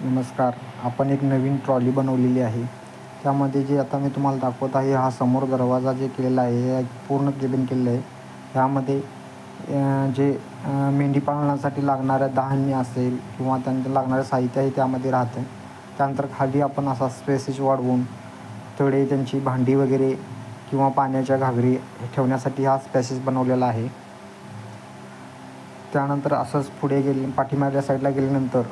नमस्कार. आपण एक नवीन ट्रॉली बनवलेली आहे. त्यामध्ये जे आता मी तुम्हाला दाखवत आहे, हा समोर दरवाजा जे केलेला आहे, हे पूर्ण केबिन केलेलं आहे. ह्यामध्ये जे मेंढी पालनासाठी लागणारं धान्य असेल किंवा त्यांना लागणारं साहित्य आहे त्यामध्ये राहतं. त्यानंतर खाली आपण असा स्पेसेस वाढवून थोडे त्यांची भांडी वगैरे किंवा पाण्याच्या घागरी ठेवण्यासाठी हा स्पेसेस बनवलेला आहे. त्यानंतर असंच पुढे पाठीमागल्या साईडला गेल्यानंतर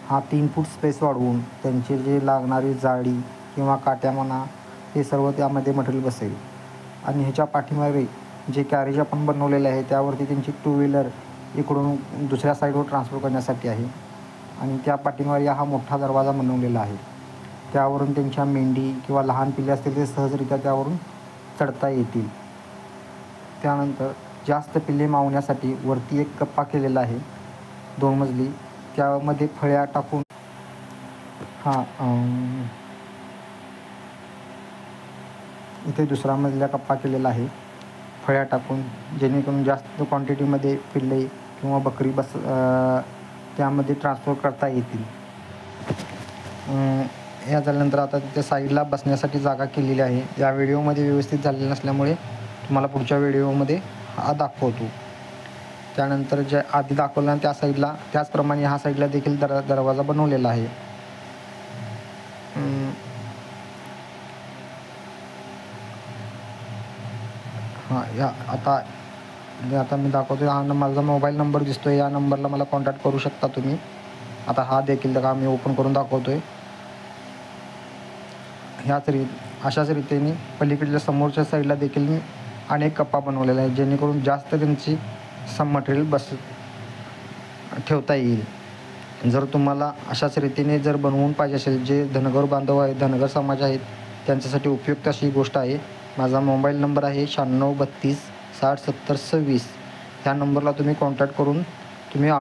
हा 3 फूट स्पेस वाढवून त्यांची जे लागणारी जाळी किंवा काट्या म्हणा, हे सर्व त्यामध्ये मटेरियल बसेल. आणि ह्याच्या पाठीमागे जे कॅरेज आपण बनवलेलं आहे त्यावरती त्यांची 2 व्हीलर इकडून दुसऱ्या साईडवर ट्रान्सफर करण्यासाठी आहे. आणि त्या पाठीमागे हा मोठा दरवाजा बनवलेला आहे. त्यावरून त्यांच्या मेंढी किंवा लहान पिल्ले असतील ते सहजरित्या त्यावरून चढता येतील. त्यानंतर जास्त पिल्ले मावण्यासाठी वरती एक कप्पा केलेला आहे 2 मजली. त्यामध्ये फळ्या टाकून इथे दुसरा मजला कप्पा केलेला आहे फळ्या टाकून, जेणेकरून जास्त क्वांटिटीमध्ये पिल्ले किंवा बकरी त्यामध्ये ट्रान्सफर करता येतील. या झाल्यानंतर आता तिथे साईडला बसण्यासाठी जागा केलेली आहे. या व्हिडिओमध्ये व्यवस्थित झालेलं नसल्यामुळे तुम्हाला पुढच्या व्हिडिओमध्ये हा दाखवतो. त्यानंतर जे आधी दाखवलं त्या साईडला त्याचप्रमाणे ह्या साईडला देखील दरवाजा बनवलेला आहे. आता मी दाखवतो. हा माझा मोबाईल नंबर दिसतो आहे, या नंबरला मला कॉन्टॅक्ट करू शकता तुम्ही. आता हा देखील मी ओपन करून दाखवतो आहे. अशाच रीतीने पलीकडच्या समोरच्या साईडला देखील मी अनेक कप्पा बनवलेला आहे, जेणेकरून जास्त त्यांची मटेरियल ठेवता येईल. जर तुम्हाला अशाच रीतीने जर बनवून पाहिजे असेल, जे धनगर बांधव आहेत, धनगर समाज आहेत, त्यांच्यासाठी उपयुक्त अशी गोष्ट आहे. माझा मोबाईल नंबर आहे 96 32 60 70 26. ह्या नंबरला तुम्ही कॉन्टॅक्ट करून तुम्ही